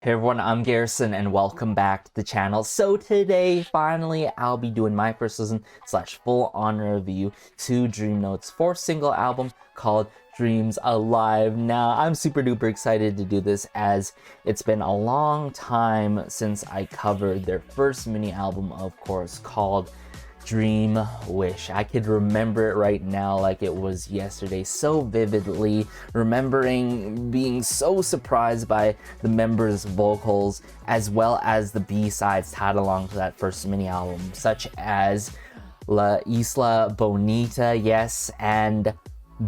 Hey everyone, I'm Garrison and welcome back to the channel. So today, finally, I'll be doing my first listen / full-on review to Dreamnote's fourth single album called Dreams Alive. Now, I'm super duper excited to do this as it's been a long time since I covered their first mini album, of course, called Dream Wish. I could remember it right now like it was yesterday, so vividly, remembering being so surprised by the members' vocals as well as the B-sides tied along to that first mini album, such as La Isla Bonita, yes, and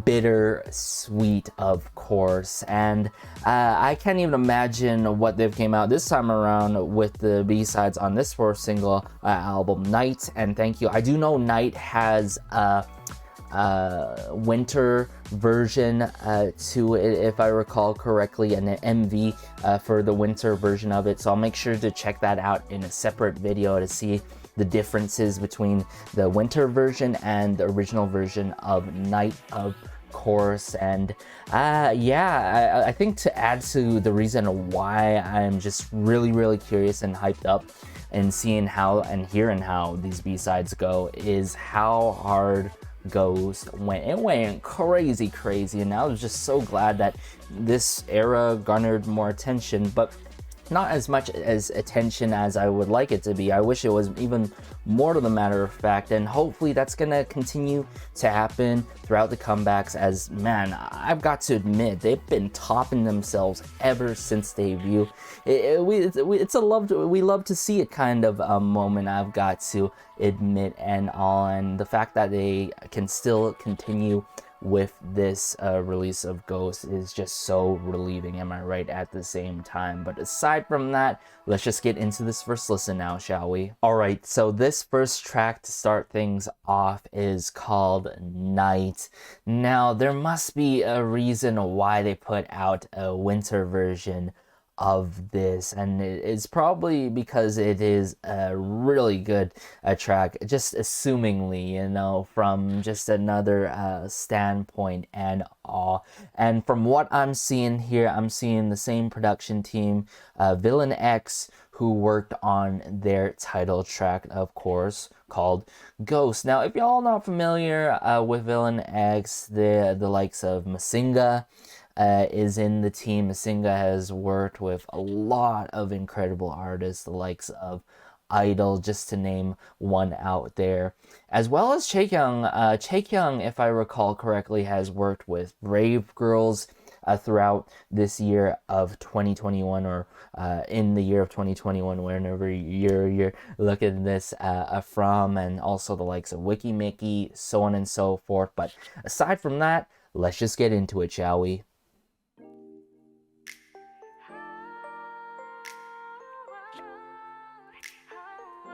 Bitter Sweet, of course. And I can't even imagine what they've came out this time around with the B-sides on this first single album, Night and Thank You. I do know Night has a winter version to it, if I recall correctly, and an MV for the winter version of it, so I'll make sure to check that out in a separate video to see the differences between the winter version and the original version of Night, of course. And yeah, I think to add to the reason why I'm just really curious and hyped up and seeing how and hearing how these B-sides go is how hard Ghost went. It went crazy, and I was just so glad that this era garnered more attention, but not as much as attention as I would like it to be. I wish it was even more to the matter of fact, and hopefully that's gonna continue to happen throughout the comebacks, as, man, I've got to admit, they've been topping themselves ever since debut. We love to see it kind of a moment, I've got to admit, and all, and the fact that they can still continue with this release of Ghost is just so relieving, am I right, at the same time. But aside from that, let's just get into this first listen now, shall we? Alright, so this first track to start things off is called Night. Now, there must be a reason why they put out a winter version of this, and it's probably because it is a really good track, just assumingly, you know, from just another standpoint and all. And from what I'm seeing here, I'm seeing the same production team, Villain X, who worked on their title track, of course, called Ghost. Now, if y'all not familiar with Villain X, the likes of Masinga is in the team. Masinga has worked with a lot of incredible artists, the likes of Idol, just to name one out there, as well as Chaekyung. Chaekyung, if I recall correctly, has worked with Brave Girls throughout this year of 2021, or in the year of 2021, whenever you're looking at this from, and also the likes of Wiki Mickey, so on and so forth. But aside from that, let's just get into it, shall we?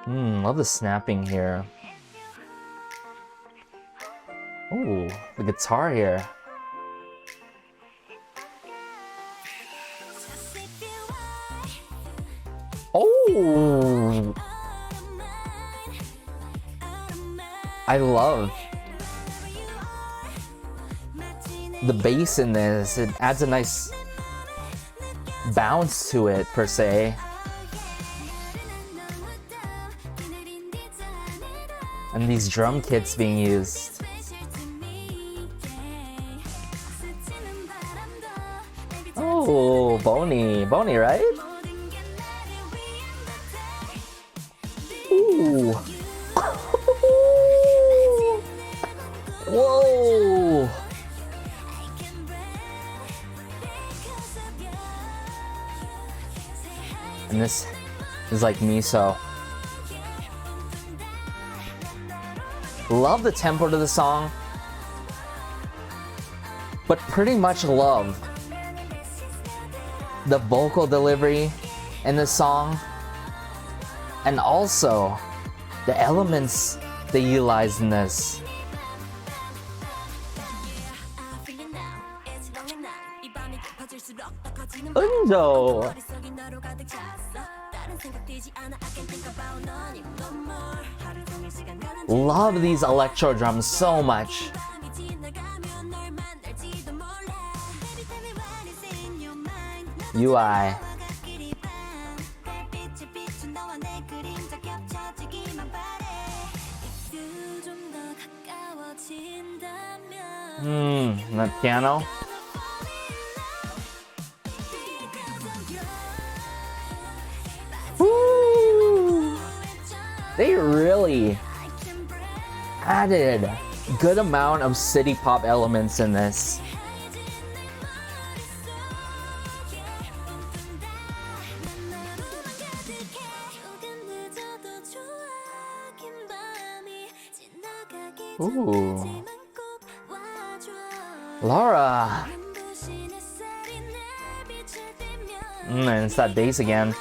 Love the snapping here. Ooh, the guitar here. Oh! I love the bass in this. It adds a nice bounce to it, per se. And these drum kits being used. Oh, Boney, right? Ooh. Whoa. And this is like miso. Love the tempo to the song, but pretty much love the vocal delivery in the song, and also the elements they utilize in this. Unjo! Love these electro drums so much. UI. That piano. Woo! They really added a good amount of city pop elements in this. Ooh. Laura. And it's that bass again.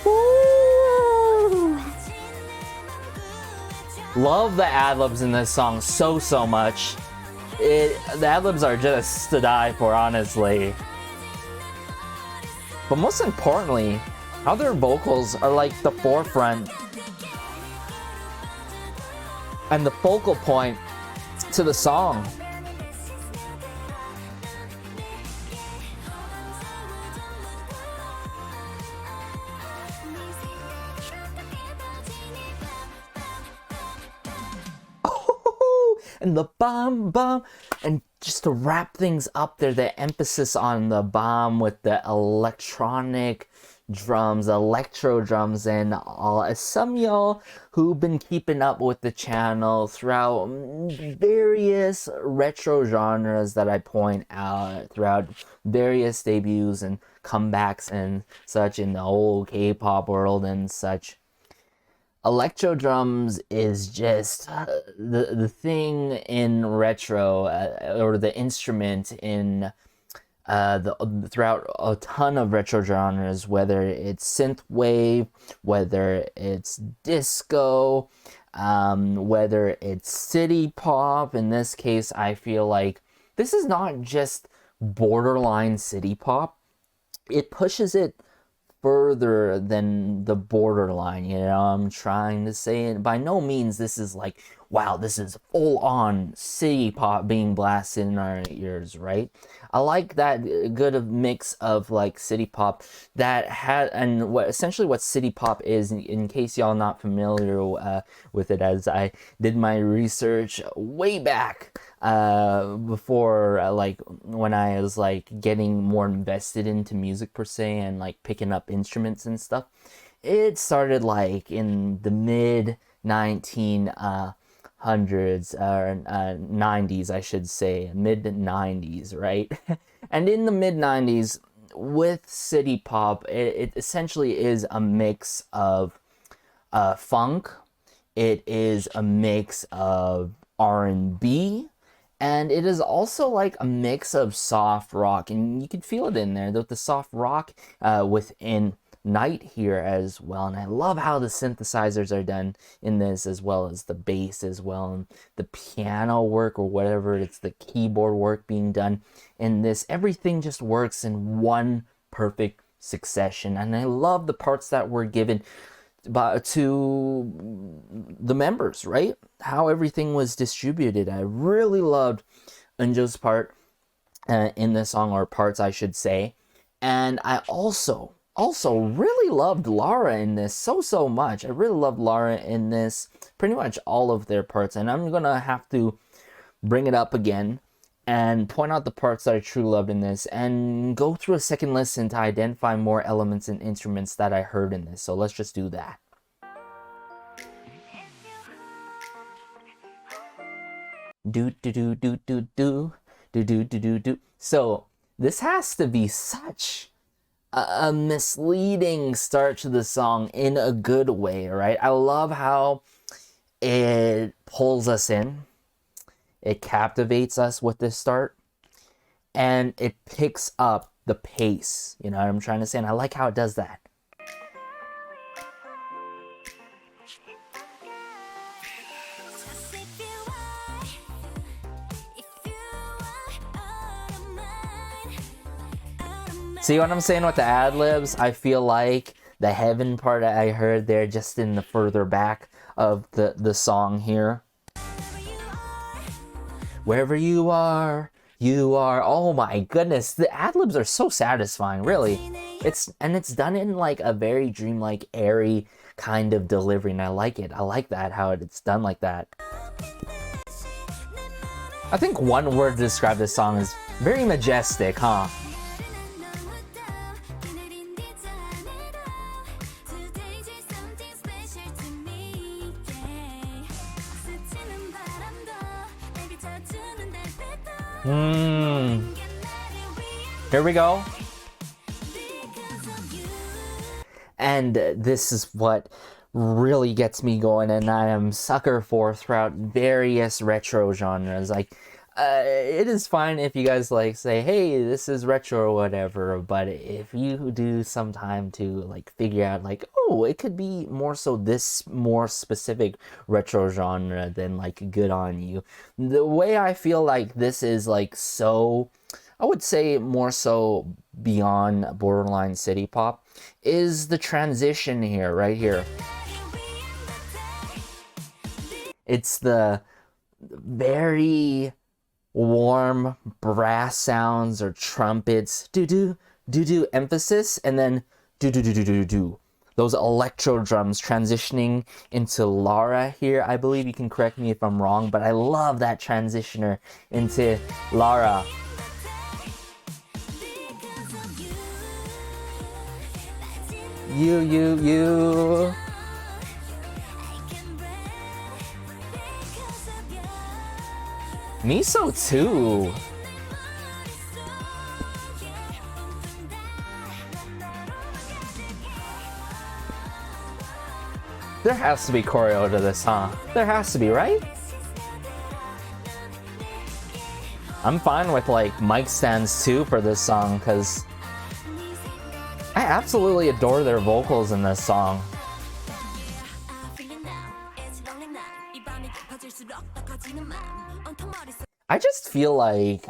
Woo! Love the ad-libs in this song so much. The ad-libs are just to die for, honestly. But most importantly, how their vocals are like the forefront and the focal point to the song. And the bomb, and just to wrap things up there, the emphasis on the bomb with the electronic drums, electro drums, and all. Some of y'all who've been keeping up with the channel throughout various retro genres that I point out throughout various debuts and comebacks and such in the whole K-pop world and such. Electro drums is just the thing in retro, or the instrument in throughout a ton of retro genres, whether it's synthwave, whether it's disco, whether it's city pop. In this case, I feel like this is not just borderline city pop. It pushes it further than the borderline, you know, I'm trying to say. And by no means this is like, wow, this is full on city pop being blasted in our ears, right? I like that good of mix of like city pop that had, and what essentially what city pop is, in case y'all not familiar with it, as I did my research way back before, like when I was like getting more invested into music per se and like picking up instruments and stuff. It started like in the mid 1900s or 90s, I should say, mid 90s, right? And in the mid 90s with city pop, it essentially is a mix of funk, it is a mix of R&B, and it is also like a mix of soft rock, and you can feel it in there, the soft rock within Night here as well. And I love how the synthesizers are done in this, as well as the bass as well, and the piano work, or whatever, it's the keyboard work being done in this. Everything just works in one perfect succession, and I love the parts that were given to the members, right? How everything was distributed. I really loved Unjo's part in this song, or parts I should say, and I also really loved Lara in this so much. I really loved Lara in this, pretty much all of their parts, and I'm gonna have to bring it up again and point out the parts that I truly loved in this, and go through a second listen to identify more elements and instruments that I heard in this. So let's just do that. Do do do do do do do do do do do. So this has to be such a misleading start to the song in a good way, right? I love how it pulls us in, it captivates us with this start, and it picks up the pace, you know what I'm trying to say? And I like how it does that. See what I'm saying with the ad-libs? I feel like the heaven part I heard there just in the further back of the song here. Wherever you are, you are. Oh my goodness, the ad-libs are so satisfying, really. It's done in like a very dreamlike, airy kind of delivery, and I like it. I like that, how it's done like that. I think one word to describe this song is very majestic, huh? Here we go. And this is what really gets me going, and I am sucker for throughout various retro genres. Like, it is fine if you guys like say, hey, this is retro or whatever, but if you do some time to like figure out like, oh, it could be more so this more specific retro genre, then like good on you. The way I feel like this is like so, I would say more so beyond borderline city pop is the transition here, right here. It's the very warm brass sounds or trumpets, do-do, do-do emphasis, and then do-do-do-do-do-do. Those electro drums transitioning into Lara here. I believe you can correct me if I'm wrong, but I love that transitioner into Lara. You. Miso too. There has to be choreo to this, huh? There has to be, right? I'm fine with like mic stands too for this song because I absolutely adore their vocals in this song. I just feel like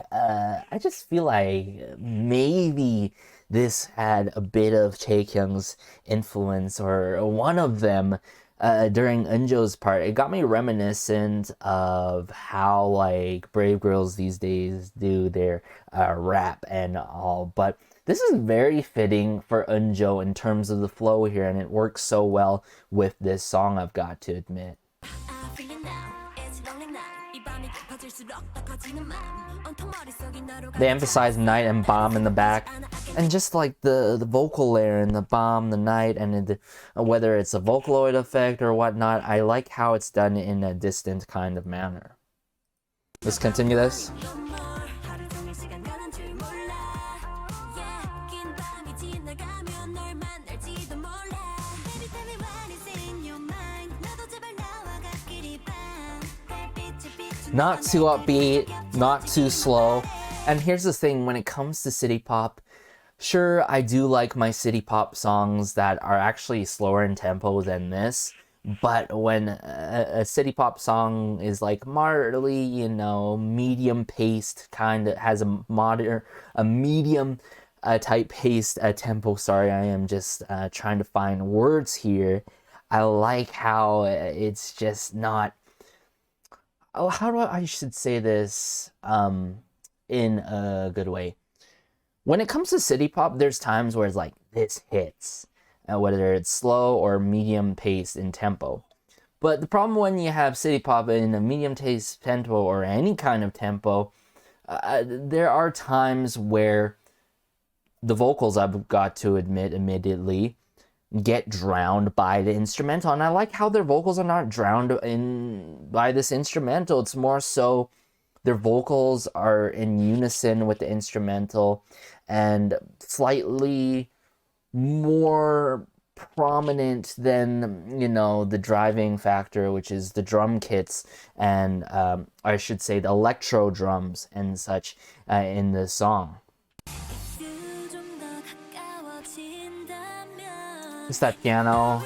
maybe this had a bit of Taekyung's influence, or one of them, during Eunjo's part. It got me reminiscent of how like Brave girls these days do their rap and all, but this is very fitting for Eunjo in terms of the flow here, and it works so well with this song, I've got to admit. They emphasize night and bomb in the back, and just like the vocal layer and the bomb, the night, and whether it's a Vocaloid effect or whatnot, I like how it's done in a distant kind of manner. Let's continue this. Not too upbeat, not too slow. And here's the thing, when it comes to city pop, sure, I do like my city pop songs that are actually slower in tempo than this, but when a city pop song is like moderately, you know, medium paced, kind of has a medium type paced tempo, sorry, I am just trying to find words here. I like how it's just not, how do I should say this in a good way. When it comes to city pop, there's times where it's like, this hits, whether it's slow or medium paced in tempo. But the problem when you have city pop in a medium paced tempo or any kind of tempo, there are times where the vocals, I've got to admit immediately, get drowned by the instrumental, and I like how their vocals are not drowned by this instrumental. It's more so their vocals are in unison with the instrumental and slightly more prominent than, you know, the driving factor, which is the drum kits and I should say the electro drums and such in the song. It's that piano.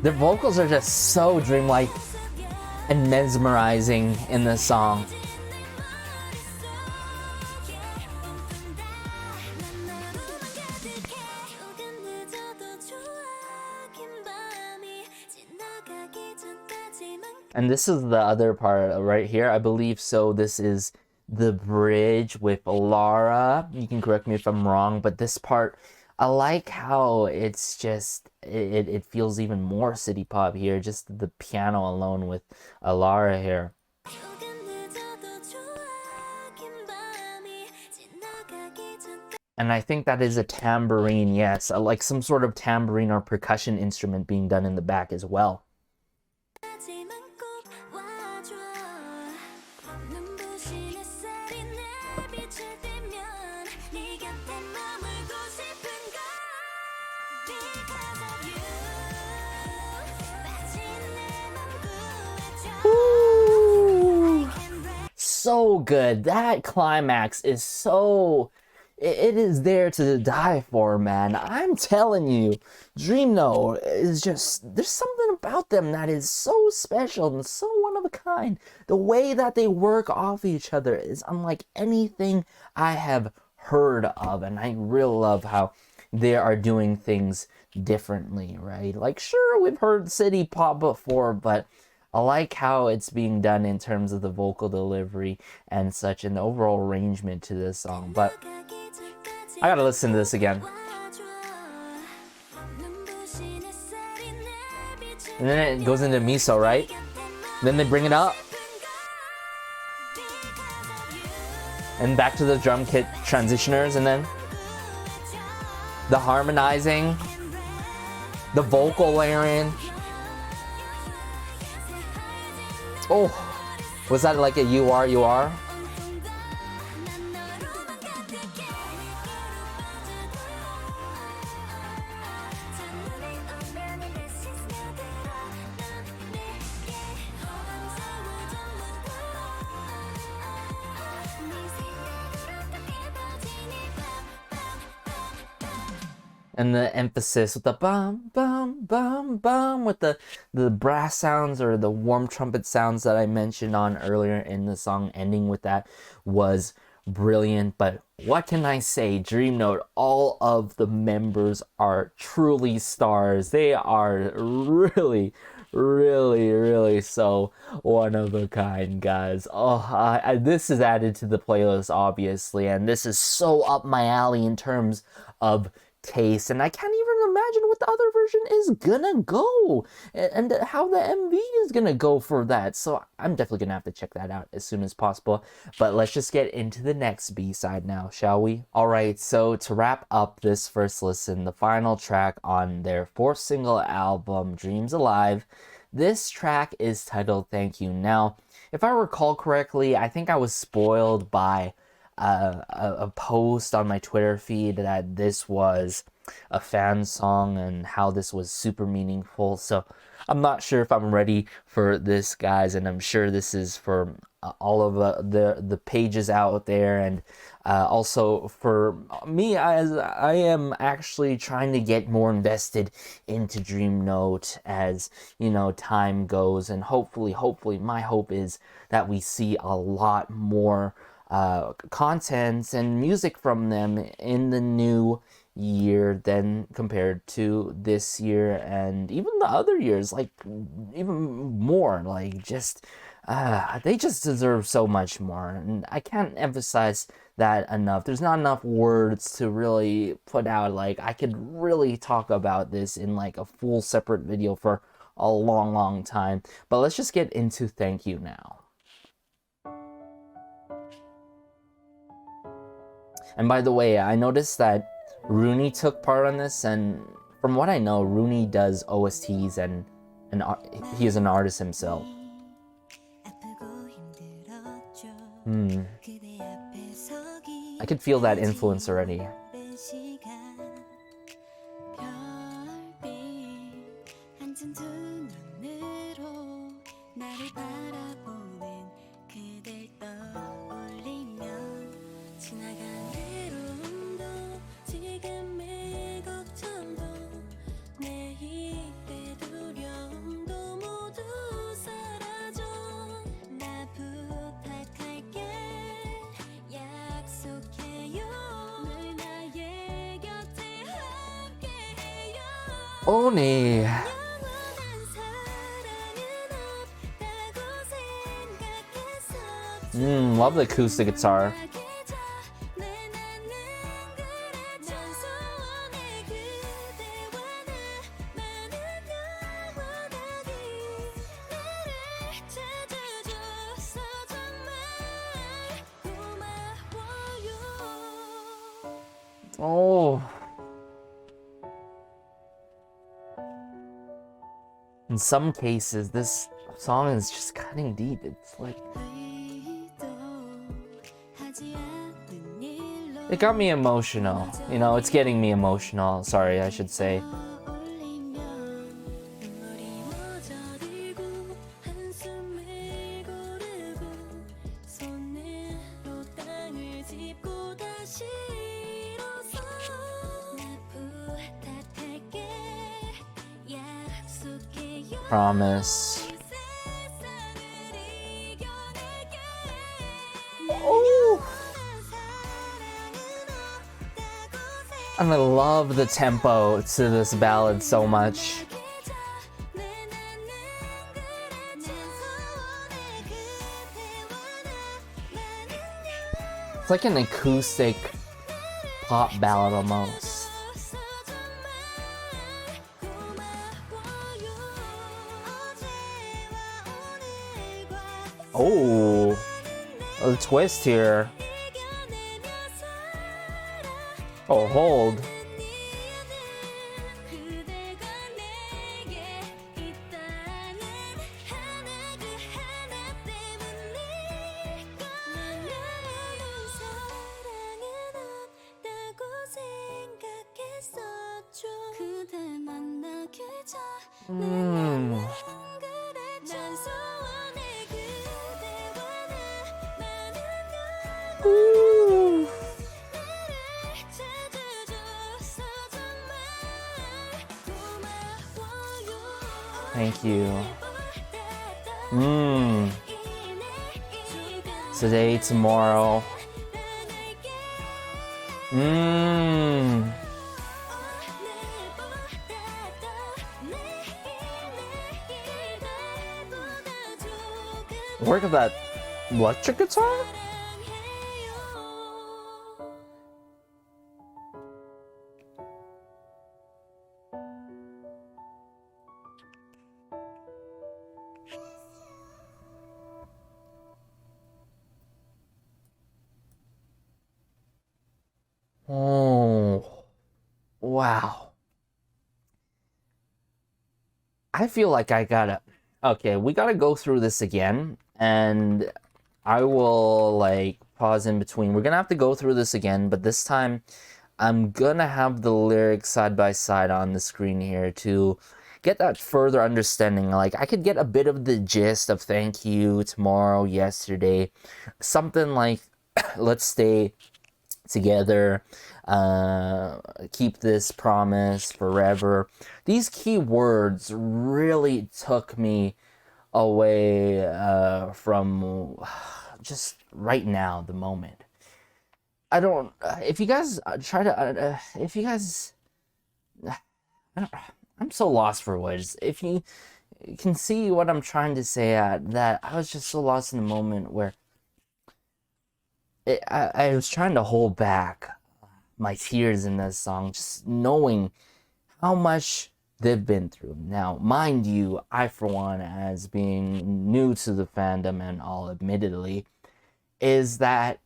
Their vocals are just so dreamlike and mesmerizing in this song. And this is the other part right here, I believe. So this is the bridge with Lara. You can correct me if I'm wrong, but this part I like how it's just it feels even more city pop here, just the piano alone with Alara here. And I think that is a tambourine, yes, like some sort of tambourine or percussion instrument being done in the back as well. Ooh, so good. That climax is so... It is there to die for, man. I'm telling you, Dreamnote is just... There's something about them that is so special and so one of a kind. The way that they work off each other is unlike anything I have heard of. And I really love how they are doing things differently, right? Like, sure, we've heard city pop before, but I like how it's being done in terms of the vocal delivery and such, and the overall arrangement to this song. But I gotta listen to this again. And then it goes into miso, right? Then they bring it up. And back to the drum kit transitioners, and then the harmonizing, the vocal layering. Oh, was that like a you are? And the emphasis with the bum, bum, bum, bum, with the brass sounds or the warm trumpet sounds that I mentioned on earlier in the song, ending with that was brilliant. But what can I say? Dreamnote, all of the members are truly stars. They are really, really, really so one of a kind, guys. Oh, this is added to the playlist, obviously, and this is so up my alley in terms of taste, and I can't even imagine what the other version is gonna go and how the MV is gonna go for that. So I'm definitely gonna have to check that out as soon as possible. But let's just get into the next B-side now, shall we? Alright, so to wrap up this first listen, the final track on their fourth single album, Dreams Alive, this track is titled Thank You. Now, if I recall correctly, I think I was spoiled by a post on my Twitter feed that this was a fan song and how this was super meaningful. So I'm not sure if I'm ready for this, guys, and I'm sure this is for all of the pages out there, and also for me, as I am actually trying to get more invested into Dreamnote as, you know, time goes, and hopefully my hope is that we see a lot more content and music from them in the new year than compared to this year and even the other years, like even more, like just they just deserve so much more, and I can't emphasize that enough. There's not enough words to really put out. Like, I could really talk about this in like a full separate video for a long time, but let's just get into Thank You now. And by the way, I noticed that Rooney took part on this, and from what I know, Rooney does OSTs and he is an artist himself. I could feel that influence already. Oni. Love the acoustic guitar. Oh. In some cases, this song is just cutting deep. It's like... It got me emotional. You know, it's getting me emotional. Sorry, I should say. Promise. Oh. And I love the tempo to this ballad so much. It's like an acoustic pop ballad almost. Oh, a twist here. Oh, hold. Thank you. Today, tomorrow. Work of that electric guitar? Oh, wow. I feel like I gotta... Okay, we gotta go through this again, and I will, like, pause in between. We're gonna have to go through this again, but this time I'm gonna have the lyrics side by side on the screen here to get that further understanding. Like, I could get a bit of the gist of thank you, tomorrow, yesterday, something like let's stay together, keep this promise forever. These key words really took me away from just right now, the moment. I don't, if you guys try to, if you guys, I'm so lost for words. If you can see what I'm trying to say that I was just so lost in the moment where I was trying to hold back my tears in this song, just knowing how much they've been through. Now, mind you, I, for one, as being new to the fandom and all admittedly, is that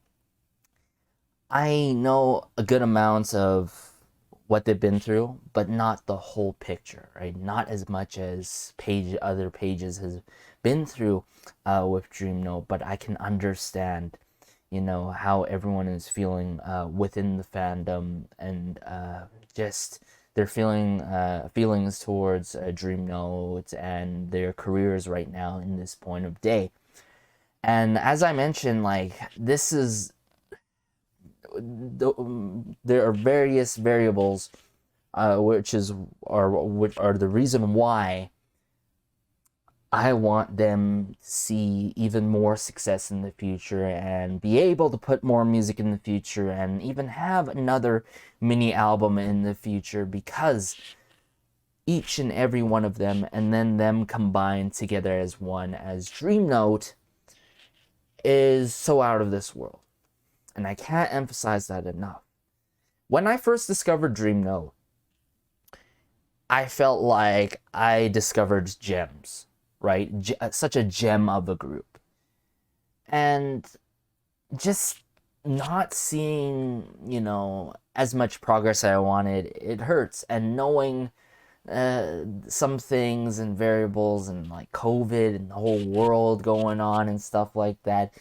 I know a good amount of what they've been through, but not the whole picture, right? Not as much as other pages has been through with Dreamnote, but I can understand, you know, how everyone is feeling within the fandom, and just their feelings towards Dreamnote and their careers right now in this point of day. And as I mentioned, like, this is there are various variables which are the reason why I want them to see even more success in the future and be able to put more music in the future and even have another mini album in the future, because each and every one of them, and then them combined together as one, as Dreamnote, is so out of this world. And I can't emphasize that enough. When I first discovered Dreamnote, I felt like I discovered gems, right? Such a gem of a group. And just not seeing, as much progress as I wanted, it hurts. And knowing some things and variables and like COVID and the whole world going on and stuff like that,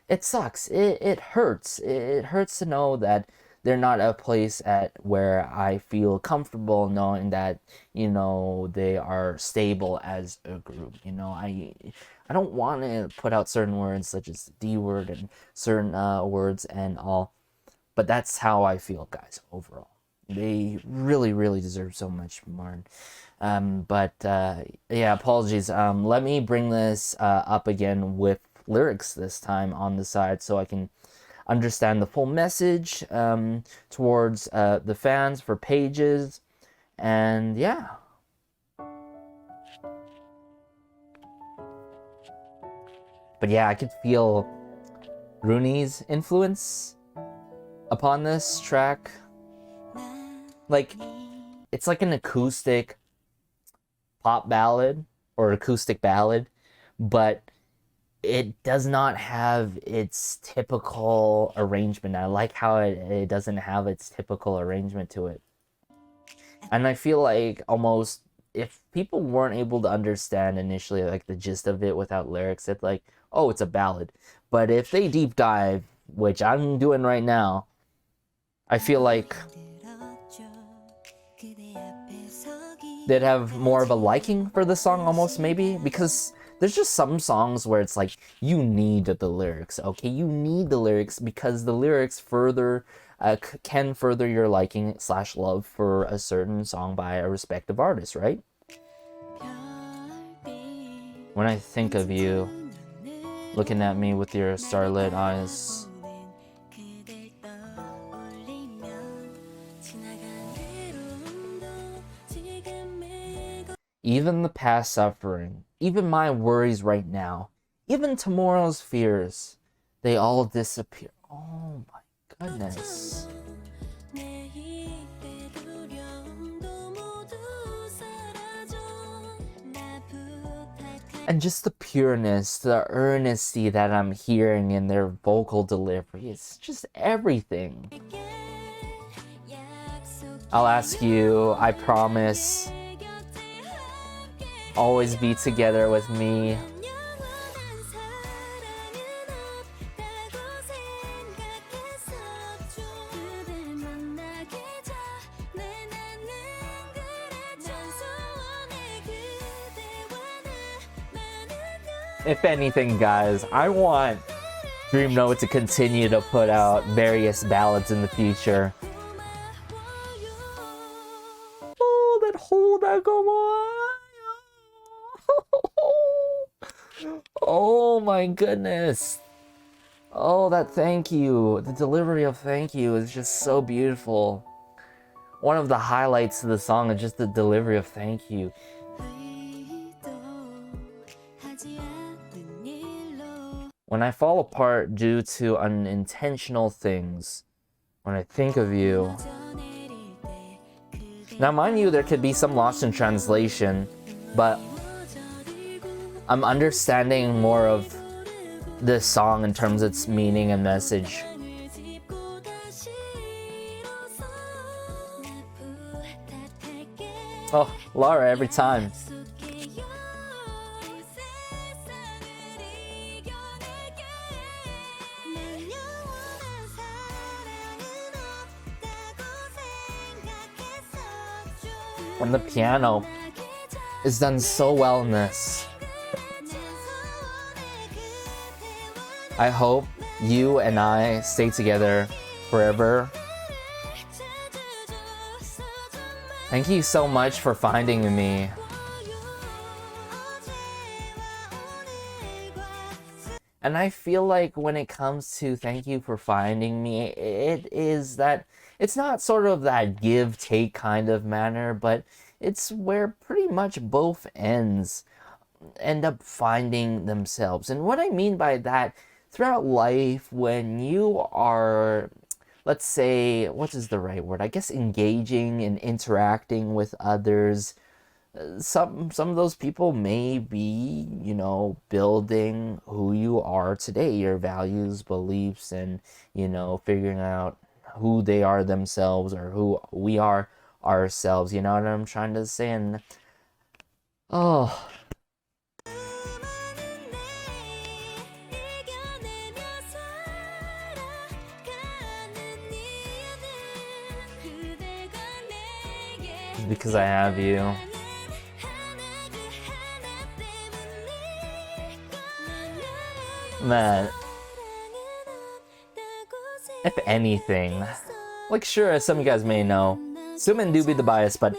it sucks. It hurts. It hurts to know that they're not a place at where I feel comfortable knowing that, they are stable as a group. I don't want to put out certain words such as the D word and certain words and all, but that's how I feel, guys, overall. They really, really deserve so much more. Yeah, apologies. Let me bring this up again with lyrics this time on the side so I can understand the full message towards the fans for pages. And yeah. But yeah, I could feel Rooney's influence upon this track. Like, it's like an acoustic pop ballad or acoustic ballad, but it does not have its typical arrangement. I like how it doesn't have its typical arrangement to it. And I feel like almost if people weren't able to understand initially like the gist of it without lyrics, it's like, oh, it's a ballad. But if they deep dive, which I'm doing right now, I feel like they'd have more of a liking for the song almost, maybe, because there's just some songs where it's like you need the lyrics, okay? You need the lyrics because the lyrics further can further your liking / love for a certain song by a respective artist, right? When I think of you, looking at me with your starlit eyes, even the past suffering, even my worries right now, even tomorrow's fears, they all disappear. Oh my goodness. And just the pureness, the earnesty that I'm hearing in their vocal delivery, it's just everything. I'll ask you, I promise, always be together with me. If anything, guys, I want Dreamnote to continue to put out various ballads in the future. Hold that, come on. Oh my goodness. Oh, that thank you. The delivery of thank you is just so beautiful. One of the highlights of the song is just the delivery of thank you. When I fall apart due to unintentional things, when I think of you. Now, mind you, there could be some loss in translation, but I'm understanding more of this song in terms of its meaning and message. Oh, Laura, every time. And the piano is done so well in this. I hope you and I stay together forever. Thank you so much for finding me. And I feel like when it comes to thank you for finding me, it is that it's not sort of that give-take kind of manner, but it's where pretty much both ends end up finding themselves. And what I mean by that, throughout life, when you are, let's say, what is the right word? I guess engaging and interacting with others, some of those people may be, you know, building who you are today, your values, beliefs, and, you know, figuring out who they are themselves or who we are ourselves. You know what I'm trying to say? And oh, because I have you. Man, if anything, like sure, as some of you guys may know, Sumin do be the bias, but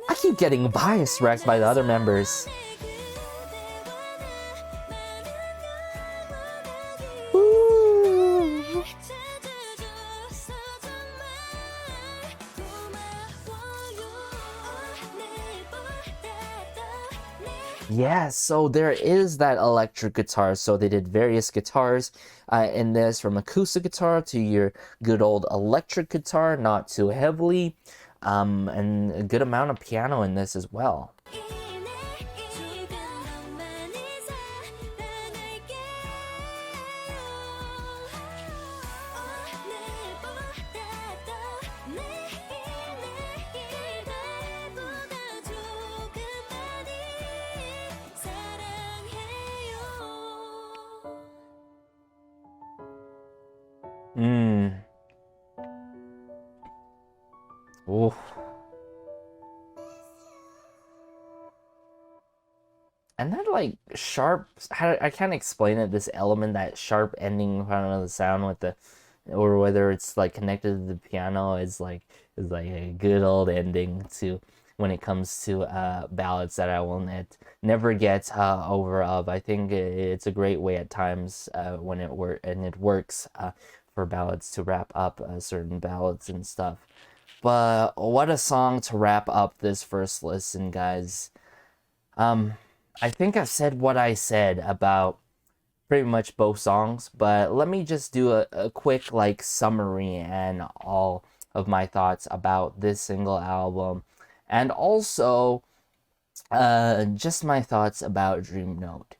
I keep getting bias wrecked by the other members. Ooh. Yeah, so there is that electric guitar. So they did various guitars in this, from acoustic guitar to your good old electric guitar, not too heavily, and a good amount of piano in this as well. Oof. And that like sharp, I can't explain it, this element, that sharp ending kind of the sound with the, or whether it's like connected to the piano, is like a good old ending to when it comes to ballads that I will never get over of. I think it's a great way at times when it works for ballads to wrap up certain ballads and stuff. But what a song to wrap up this first listen, guys. I think I've said what I said about pretty much both songs, but let me just do a quick like summary and all of my thoughts about this single album, and also just my thoughts about Dreamnote.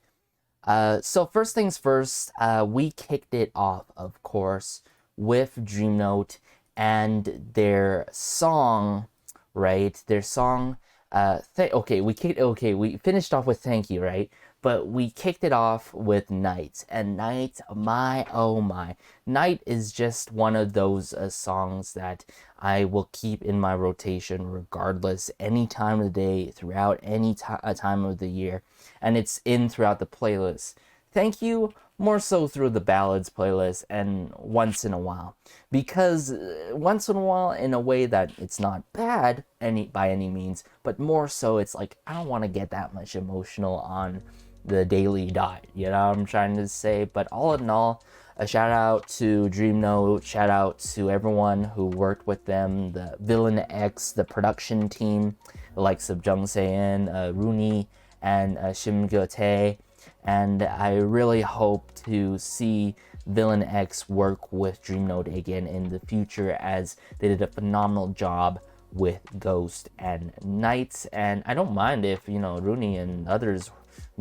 So first things first, we kicked it off, of course, with Dreamnote and their song, right? Their song, we finished off with Thank You, right? But we kicked it off with Night. And Night, my oh my. Night is just one of those songs that I will keep in my rotation regardless, any time of the day, throughout any time of the year. And it's in throughout the playlist. Thank You, more so through the ballads playlist and once in a while. Because once in a while, in a way that it's not bad by any means, but more so it's like, I don't want to get that much emotional on the daily diet, you know what I'm trying to say? But all in all, a shout out to Dreamnote, shout out to everyone who worked with them, the Villain X, the production team, the likes of Jung Se-in, Rooney, and Shim Gyo-tae. And I really hope to see Villain X work with Dreamnote again in the future, as they did a phenomenal job with Ghost and Nights. And I don't mind if, you know, Rooney and others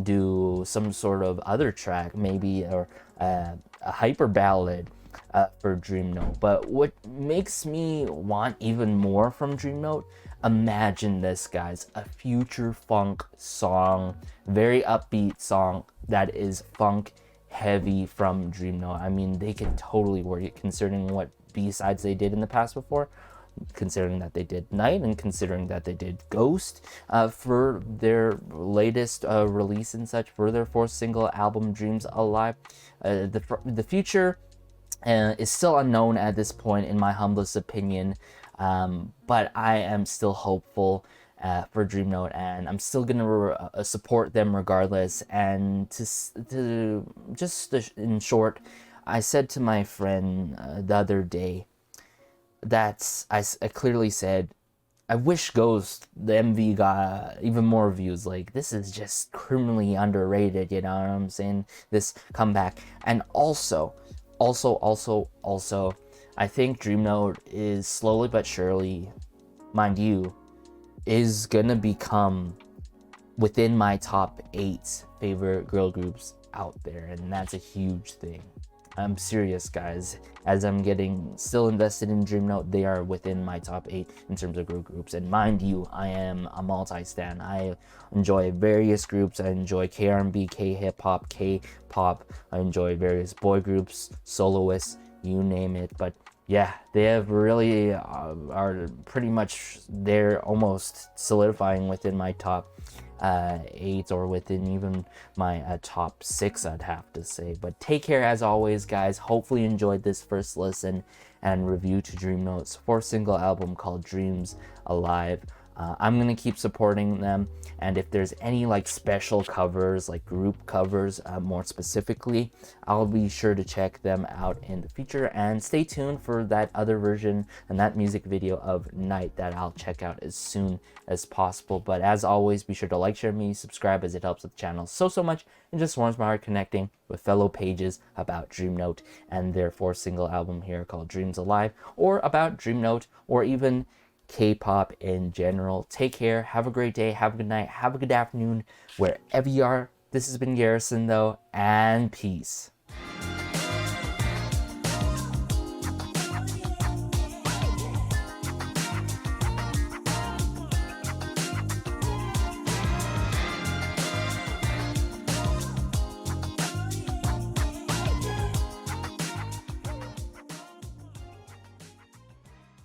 do some sort of other track, maybe, or a hyper ballad for Dreamnote. But what makes me want even more from Dreamnote, imagine this, guys, a future funk song, very upbeat song that is funk heavy from Dreamnote. I mean, they can totally work it, considering what B-sides they did in the past before, considering that they did Night, and considering that they did Ghost for their latest release and such, for their fourth single album, Dreams Alive. The future is still unknown at this point, in my humblest opinion, but I am still hopeful for Dreamnote, and I'm still gonna support them regardless. And in short, I said to my friend the other day that I clearly said, I wish Ghost, the MV, got even more views. Like, this is just criminally underrated, you know what I'm saying? This comeback. And also, I think Dreamnote is slowly but surely, mind you, is gonna become within my top 8 favorite girl groups out there, and that's a huge thing. I'm serious, guys. As I'm getting still invested in Dreamnote, they are within my top 8 in terms of girl groups. And mind you, I am a multi-stan. I enjoy various groups. I enjoy K-R&B, K-hip-hop, K-pop. I enjoy various boy groups, soloists, you name it. But yeah, they have really are pretty much, they're almost solidifying within my top 8, or within even my top 6, I'd have to say. But take care as always, guys. Hopefully you enjoyed this first listen and review to Dreamnote's 4th single album called Dreams Alive. I'm gonna keep supporting them, and if there's any like special covers, like group covers more specifically, I'll be sure to check them out in the future. And stay tuned for that other version and that music video of Night that I'll check out as soon as possible. But as always, be sure to like, share me, subscribe, as it helps the channel so much and just warms my heart connecting with fellow pages about Dreamnote and their 4th single album here called Dreams Alive, or about Dreamnote, or even K-pop in general. Take care, have a great day, have a good night, have a good afternoon, wherever you are. This has been Garrison though, and peace.